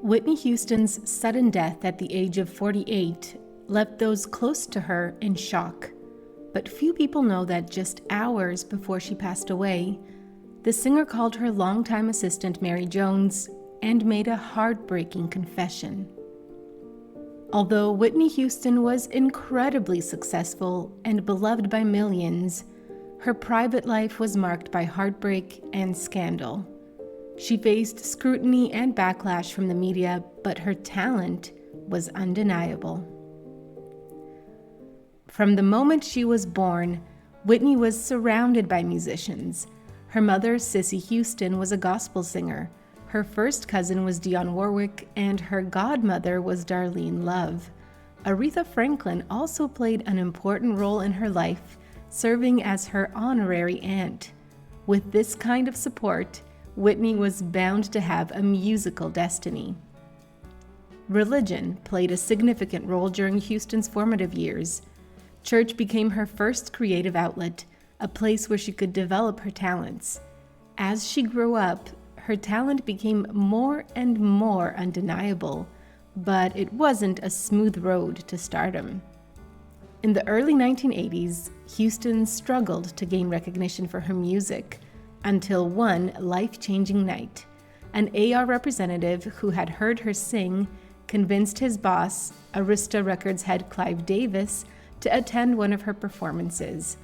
Whitney Houston's sudden death at the age of 48 left those close to her in shock. But few people know that just hours before she passed away, the singer called her longtime assistant Mary Jones and made a heartbreaking confession. Although Whitney Houston was incredibly successful and beloved by millions, her private life was marked by heartbreak and scandal. She faced scrutiny and backlash from the media, but her talent was undeniable. From the moment she was born, Whitney was surrounded by musicians. Her mother, Cissy Houston, was a gospel singer. Her first cousin was Dionne Warwick, and her godmother was Darlene Love. Aretha Franklin also played an important role in her life, serving as her honorary aunt. With this kind of support, Whitney was bound to have a musical destiny. Religion played a significant role during Houston's formative years. Church became her first creative outlet, a place where she could develop her talents. As she grew up, her talent became more and more undeniable, but it wasn't a smooth road to stardom. In the early 1980s, Houston struggled to gain recognition for her music, until one life-changing night. An AR representative who had heard her sing convinced his boss, Arista Records head Clive Davis, to attend one of her performances.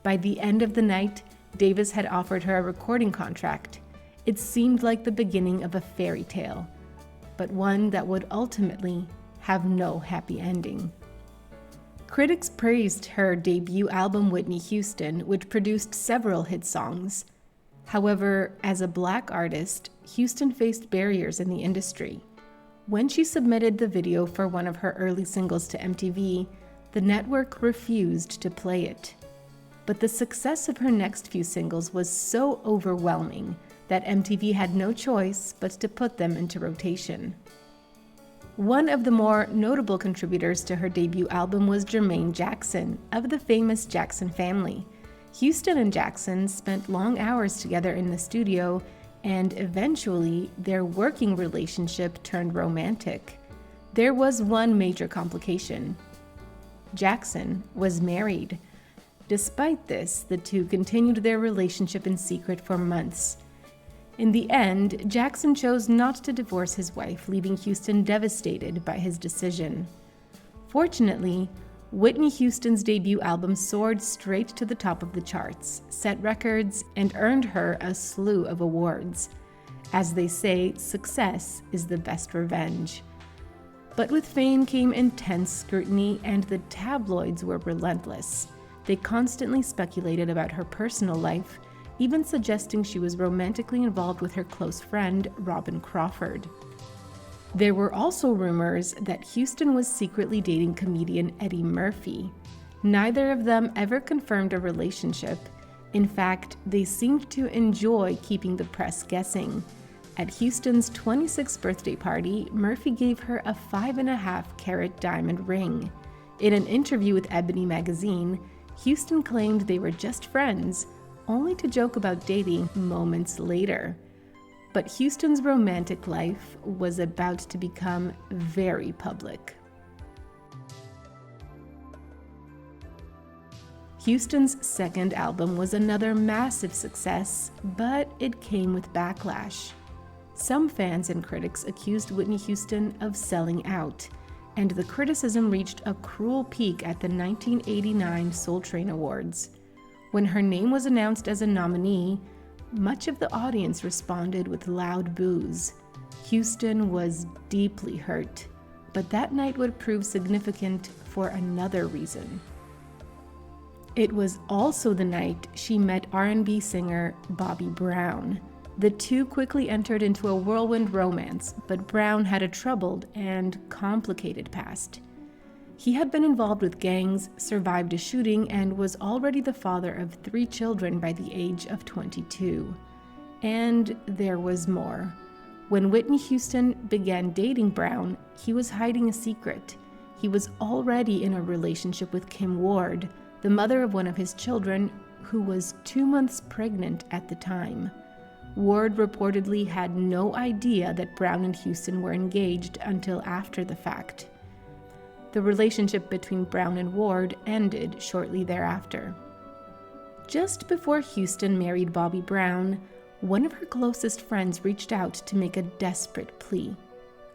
By the end of the night, Davis had offered her a recording contract. It seemed like the beginning of a fairy tale, but one that would ultimately have no happy ending. Critics praised her debut album Whitney Houston, which produced several hit songs. However, as a Black artist, Houston faced barriers in the industry. When she submitted the video for one of her early singles to MTV, the network refused to play it. But the success of her next few singles was so overwhelming that MTV had no choice but to put them into rotation. One of the more notable contributors to her debut album was Jermaine Jackson of the famous Jackson family. Houston and Jackson spent long hours together in the studio, and eventually their working relationship turned romantic. There was one major complication. Jackson was married. Despite this, the two continued their relationship in secret for months. In the end, Jackson chose not to divorce his wife, leaving Houston devastated by his decision. Fortunately, Whitney Houston's debut album soared straight to the top of the charts, set records, and earned her a slew of awards. As they say, success is the best revenge. But with fame came intense scrutiny, and the tabloids were relentless. They constantly speculated about her personal life, even suggesting she was romantically involved with her close friend, Robin Crawford. There were also rumors that Houston was secretly dating comedian Eddie Murphy. Neither of them ever confirmed a relationship. In fact, they seemed to enjoy keeping the press guessing. At Houston's 26th birthday party, Murphy gave her a 5.5-carat diamond ring. In an interview with Ebony magazine, Houston claimed they were just friends, only to joke about dating moments later. But Houston's romantic life was about to become very public. Houston's second album was another massive success, but it came with backlash. Some fans and critics accused Whitney Houston of selling out, and the criticism reached a cruel peak at the 1989 Soul Train Awards. When her name was announced as a nominee, much of the audience responded with loud boos. Houston was deeply hurt, but that night would prove significant for another reason. It was also the night she met R&B singer Bobby Brown. The two quickly entered into a whirlwind romance, but Brown had a troubled and complicated past. He had been involved with gangs, survived a shooting, and was already the father of 3 children by the age of 22. And there was more. When Whitney Houston began dating Brown, he was hiding a secret. He was already in a relationship with Kim Ward, the mother of one of his children, who was 2 months pregnant at the time. Ward reportedly had no idea that Brown and Houston were engaged until after the fact. The relationship between Brown and Ward ended shortly thereafter. Just before Houston married Bobby Brown, one of her closest friends reached out to make a desperate plea.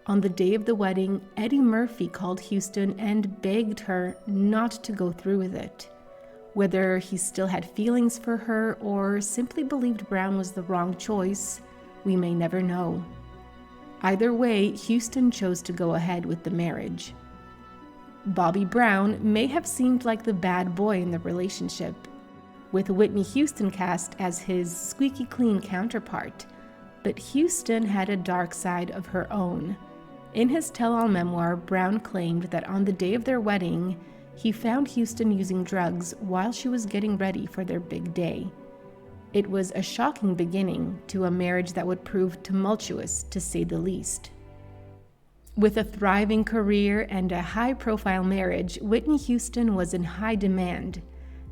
On the day of the wedding, Eddie Murphy called Houston and begged her not to go through with it. Whether he still had feelings for her or simply believed Brown was the wrong choice, we may never know. Either way, Houston chose to go ahead with the marriage. Bobby Brown may have seemed like the bad boy in the relationship, with Whitney Houston cast as his squeaky clean counterpart, but Houston had a dark side of her own. In his tell-all memoir, Brown claimed that on the day of their wedding, he found Houston using drugs while she was getting ready for their big day. It was a shocking beginning to a marriage that would prove tumultuous, to say the least. With a thriving career and a high-profile marriage, Whitney Houston was in high demand.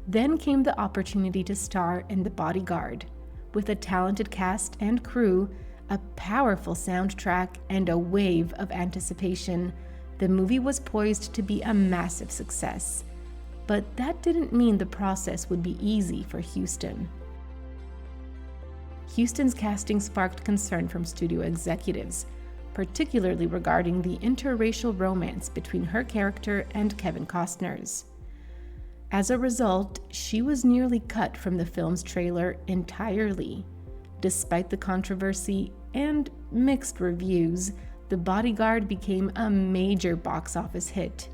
Then came the opportunity to star in The Bodyguard. With a talented cast and crew, a powerful soundtrack, and a wave of anticipation, the movie was poised to be a massive success. But that didn't mean the process would be easy for Houston. Houston's casting sparked concern from studio executives, particularly regarding the interracial romance between her character and Kevin Costner's. As a result, she was nearly cut from the film's trailer entirely. Despite the controversy and mixed reviews, The Bodyguard became a major box office hit.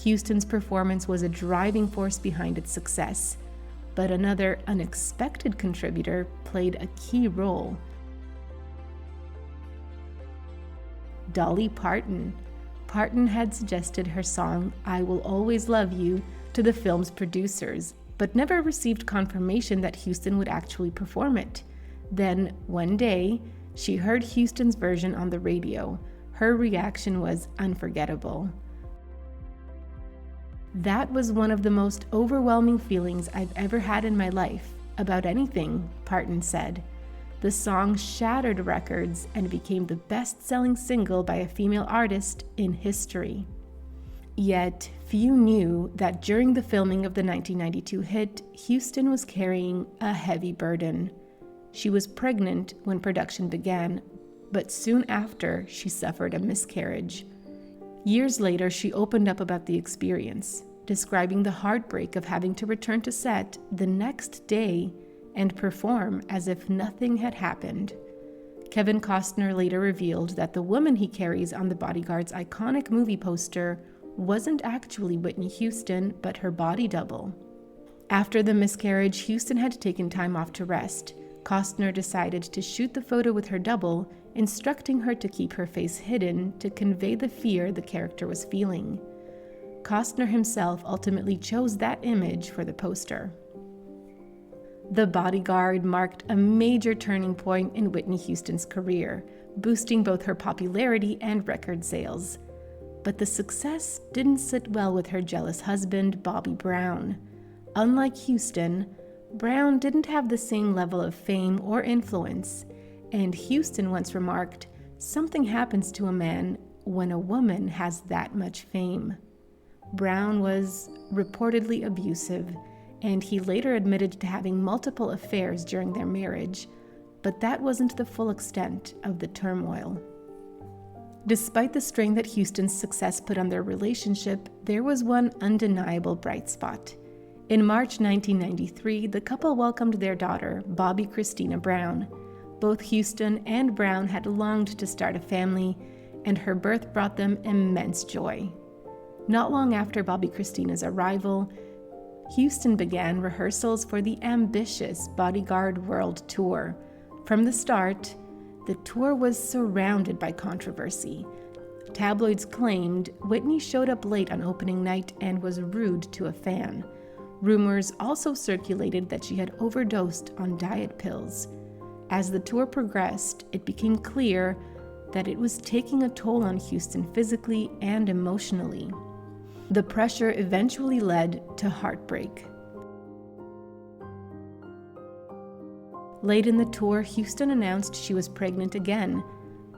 Houston's performance was a driving force behind its success, but another unexpected contributor played a key role. Dolly Parton. Parton had suggested her song "I Will Always Love You" to the film's producers, but never received confirmation that Houston would actually perform it. Then, one day, she heard Houston's version on the radio. Her reaction was unforgettable. "That was one of the most overwhelming feelings I've ever had in my life, about anything," Parton said. The song shattered records and became the best-selling single by a female artist in history. Yet, few knew that during the filming of the 1992 hit, Houston was carrying a heavy burden. She was pregnant when production began, but soon after, she suffered a miscarriage. Years later, she opened up about the experience, describing the heartbreak of having to return to set the next day and perform as if nothing had happened. Kevin Costner later revealed that the woman he carries on The Bodyguard's iconic movie poster wasn't actually Whitney Houston, but her body double. After the miscarriage, Houston had taken time off to rest. Costner decided to shoot the photo with her double, instructing her to keep her face hidden to convey the fear the character was feeling. Costner himself ultimately chose that image for the poster. The Bodyguard marked a major turning point in Whitney Houston's career, boosting both her popularity and record sales. But the success didn't sit well with her jealous husband, Bobby Brown. Unlike Houston, Brown didn't have the same level of fame or influence, and Houston once remarked, "Something happens to a man when a woman has that much fame." Brown was reportedly abusive, and he later admitted to having multiple affairs during their marriage, but that wasn't the full extent of the turmoil. Despite the strain that Houston's success put on their relationship, there was one undeniable bright spot. In March 1993, the couple welcomed their daughter, Bobby Christina Brown. Both Houston and Brown had longed to start a family, and her birth brought them immense joy. Not long after Bobby Christina's arrival, Houston began rehearsals for the ambitious Bodyguard World Tour. From the start, the tour was surrounded by controversy. Tabloids claimed Whitney showed up late on opening night and was rude to a fan. Rumors also circulated that she had overdosed on diet pills. As the tour progressed, it became clear that it was taking a toll on Houston physically and emotionally. The pressure eventually led to heartbreak. Late in the tour, Houston announced she was pregnant again,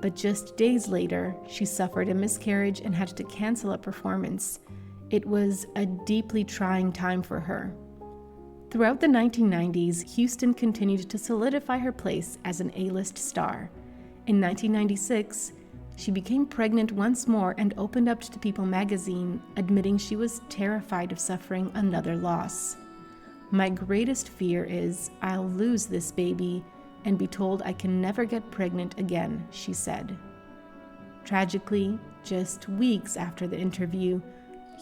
but just days later, she suffered a miscarriage and had to cancel a performance. It was a deeply trying time for her. Throughout the 1990s, Houston continued to solidify her place as an A-list star. In 1996, she became pregnant once more and opened up to People magazine, admitting she was terrified of suffering another loss. "My greatest fear is I'll lose this baby and be told I can never get pregnant again," she said. Tragically, just weeks after the interview,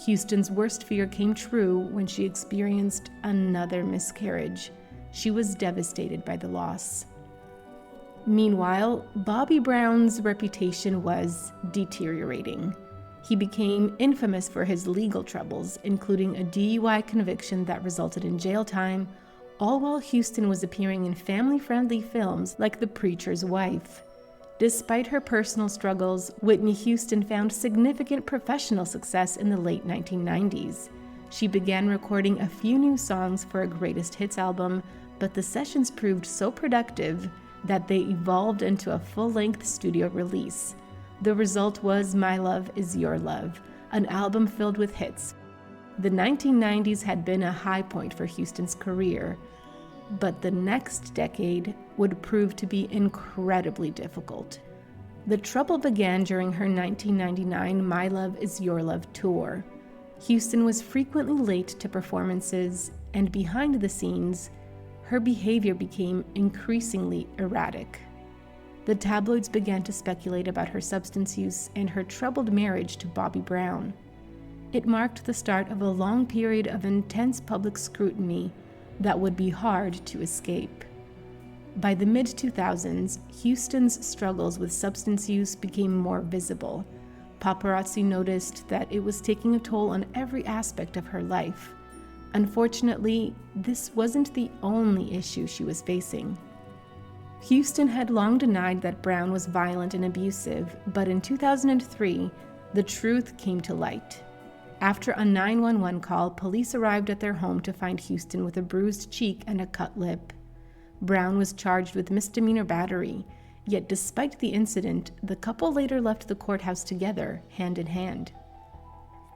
Houston's worst fear came true when she experienced another miscarriage. She was devastated by the loss. Meanwhile, Bobby Brown's reputation was deteriorating. He became infamous for his legal troubles, including a DUI conviction that resulted in jail time, all while Houston was appearing in family-friendly films like The Preacher's Wife. Despite her personal struggles, Whitney Houston found significant professional success in the late 1990s. She began recording a few new songs for a greatest hits album, but the sessions proved so productive that they evolved into a full-length studio release. The result was My Love Is Your Love, an album filled with hits. The 1990s had been a high point for Houston's career, but the next decade would prove to be incredibly difficult. The trouble began during her 1999 My Love Is Your Love tour. Houston was frequently late to performances, and behind the scenes, her behavior became increasingly erratic. The tabloids began to speculate about her substance use and her troubled marriage to Bobby Brown. It marked the start of a long period of intense public scrutiny that would be hard to escape. By the mid-2000s, Houston's struggles with substance use became more visible. Paparazzi noticed that it was taking a toll on every aspect of her life. Unfortunately, this wasn't the only issue she was facing. Houston had long denied that Brown was violent and abusive, but in 2003, the truth came to light. After a 911 call, police arrived at their home to find Houston with a bruised cheek and a cut lip. Brown was charged with misdemeanor battery, yet despite the incident, the couple later left the courthouse together, hand in hand.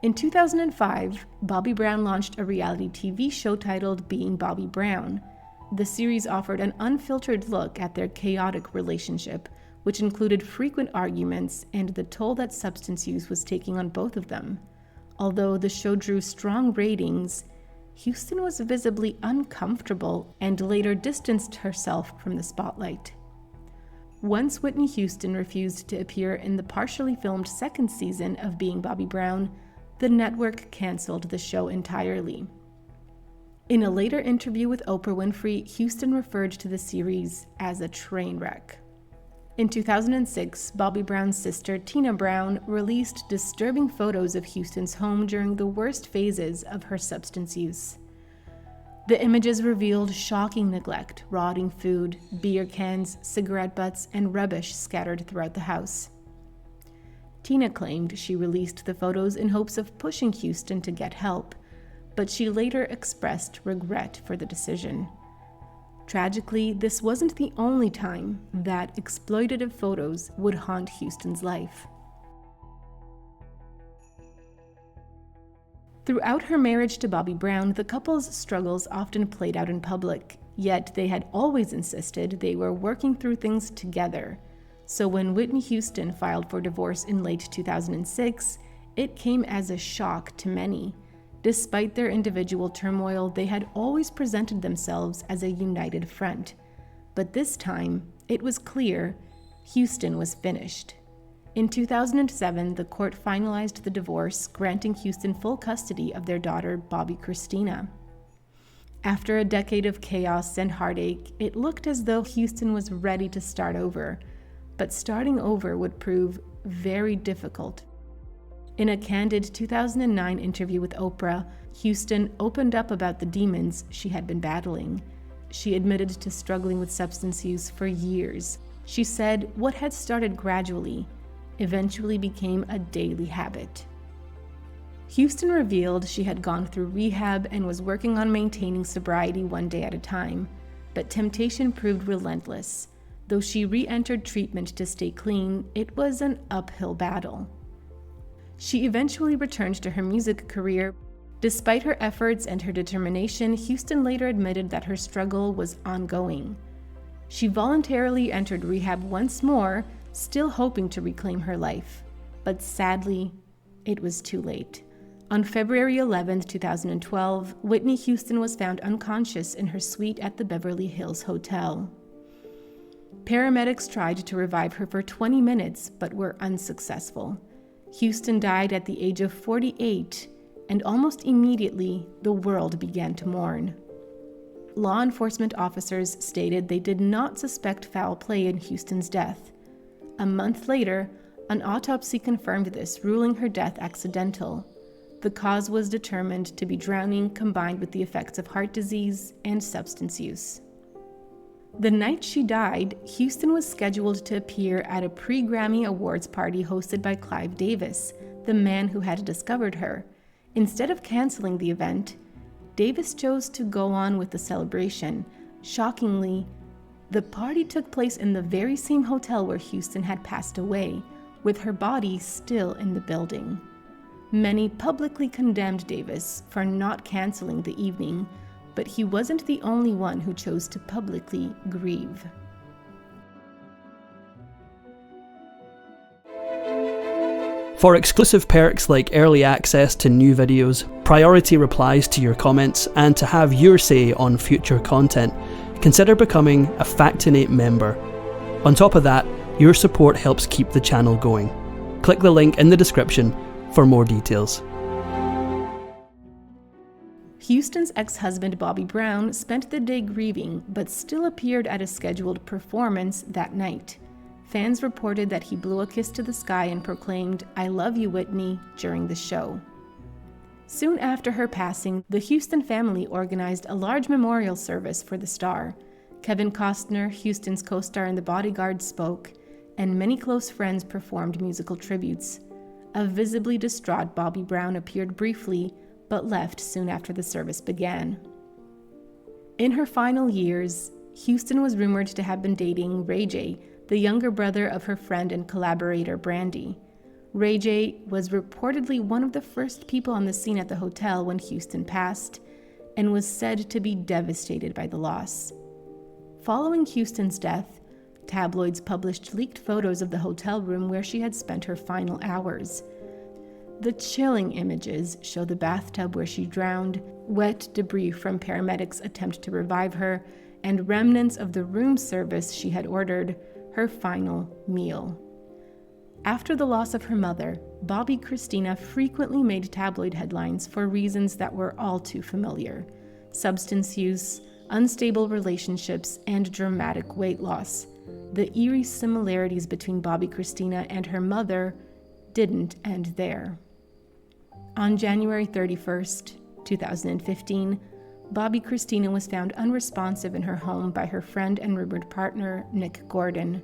In 2005, Bobby Brown launched a reality TV show titled Being Bobby Brown. The series offered an unfiltered look at their chaotic relationship, which included frequent arguments and the toll that substance use was taking on both of them. Although the show drew strong ratings, Houston was visibly uncomfortable and later distanced herself from the spotlight. Once Whitney Houston refused to appear in the partially filmed second season of Being Bobby Brown, the network canceled the show entirely. In a later interview with Oprah Winfrey, Houston referred to the series as a train wreck. In 2006, Bobby Brown's sister, Tina Brown, released disturbing photos of Houston's home during the worst phases of her substance use. The images revealed shocking neglect, rotting food, beer cans, cigarette butts, and rubbish scattered throughout the house. Tina claimed she released the photos in hopes of pushing Houston to get help, but she later expressed regret for the decision. Tragically, this wasn't the only time that exploitative photos would haunt Houston's life. Throughout her marriage to Bobby Brown, the couple's struggles often played out in public, yet they had always insisted they were working through things together. So when Whitney Houston filed for divorce in late 2006, it came as a shock to many. Despite their individual turmoil, they had always presented themselves as a united front. But this time, it was clear Houston was finished. In 2007, the court finalized the divorce, granting Houston full custody of their daughter, Bobby Christina. After a decade of chaos and heartache, it looked as though Houston was ready to start over. But starting over would prove very difficult. In a candid 2009 interview with Oprah, Houston opened up about the demons she had been battling. She admitted to struggling with substance use for years. She said what had started gradually eventually became a daily habit. Houston revealed she had gone through rehab and was working on maintaining sobriety one day at a time. but temptation proved relentless. Though she re-entered treatment to stay clean, it was an uphill battle. She eventually returned to her music career. Despite her efforts and her determination, Houston later admitted that her struggle was ongoing. She voluntarily entered rehab once more, still hoping to reclaim her life. But sadly, it was too late. On February 11, 2012, Whitney Houston was found unconscious in her suite at the Beverly Hills Hotel. Paramedics tried to revive her for 20 minutes, but were unsuccessful. Houston died at the age of 48, and almost immediately, the world began to mourn. Law enforcement officers stated they did not suspect foul play in Houston's death. A month later, an autopsy confirmed this, ruling her death accidental. The cause was determined to be drowning combined with the effects of heart disease and substance use. The night she died, Houston was scheduled to appear at a pre-Grammy Awards party hosted by Clive Davis, the man who had discovered her. Instead of canceling the event, Davis chose to go on with the celebration. Shockingly, the party took place in the very same hotel where Houston had passed away, with her body still in the building. Many publicly condemned Davis for not canceling the evening, but he wasn't the only one who chose to publicly grieve. For exclusive perks like early access to new videos, priority replies to your comments, and to have your say on future content, consider becoming a Factinate member. On top of that, your support helps keep the channel going. Click the link in the description for more details. Houston's ex-husband Bobby Brown spent the day grieving, but still appeared at a scheduled performance that night. Fans reported that he blew a kiss to the sky and proclaimed, "I love you, Whitney," during the show. Soon after her passing, the Houston family organized a large memorial service for the star. Kevin Costner, Houston's co-star in The Bodyguard, spoke, and many close friends performed musical tributes. A visibly distraught Bobby Brown appeared briefly, but left soon after the service began. In her final years, Houston was rumored to have been dating Ray J, the younger brother of her friend and collaborator Brandy. Ray J was reportedly one of the first people on the scene at the hotel when Houston passed, and was said to be devastated by the loss. Following Houston's death, tabloids published leaked photos of the hotel room where she had spent her final hours. The chilling images show the bathtub where she drowned, wet debris from paramedics' attempt to revive her, and remnants of the room service she had ordered, her final meal. After the loss of her mother, Bobbi Kristina frequently made tabloid headlines for reasons that were all too familiar: substance use, unstable relationships, and dramatic weight loss. The eerie similarities between Bobbi Kristina and her mother didn't end there. On January 31st, 2015, Bobbi Kristina was found unresponsive in her home by her friend and rumored partner, Nick Gordon.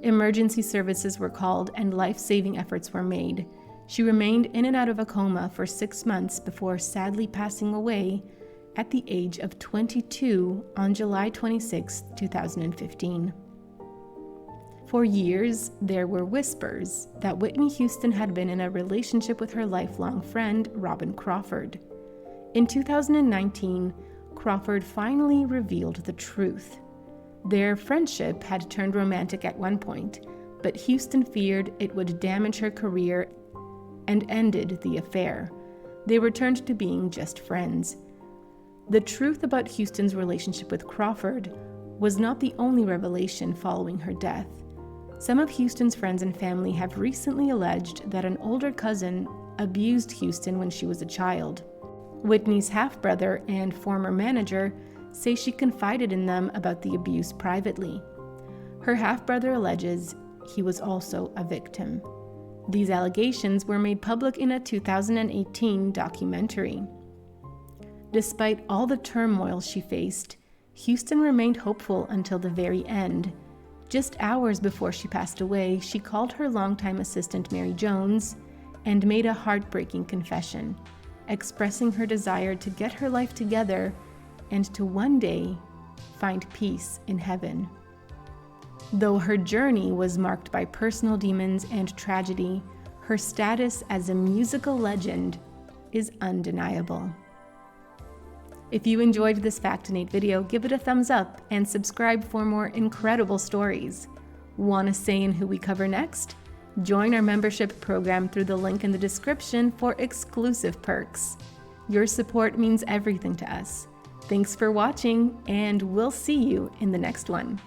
Emergency services were called and life-saving efforts were made. She remained in and out of a coma for 6 months before sadly passing away at the age of 22 on July 26, 2015. For years, there were whispers that Whitney Houston had been in a relationship with her lifelong friend, Robin Crawford. In 2019, Crawford finally revealed the truth. Their friendship had turned romantic at one point, but Houston feared it would damage her career and ended the affair. They returned to being just friends. The truth about Houston's relationship with Crawford was not the only revelation following her death. Some of Houston's friends and family have recently alleged that an older cousin abused Houston when she was a child. Whitney's half-brother and former manager say she confided in them about the abuse privately. Her half-brother alleges he was also a victim. These allegations were made public in a 2018 documentary. Despite all the turmoil she faced, Houston remained hopeful until the very end. Just hours before she passed away, she called her longtime assistant Mary Jones and made a heartbreaking confession, expressing her desire to get her life together and to one day find peace in heaven. Though her journey was marked by personal demons and tragedy, her status as a musical legend is undeniable. If you enjoyed this Factinate video, give it a thumbs up and subscribe for more incredible stories. Want a say in who we cover next? Join our membership program through the link in the description for exclusive perks. Your support means everything to us. Thanks for watching, and we'll see you in the next one.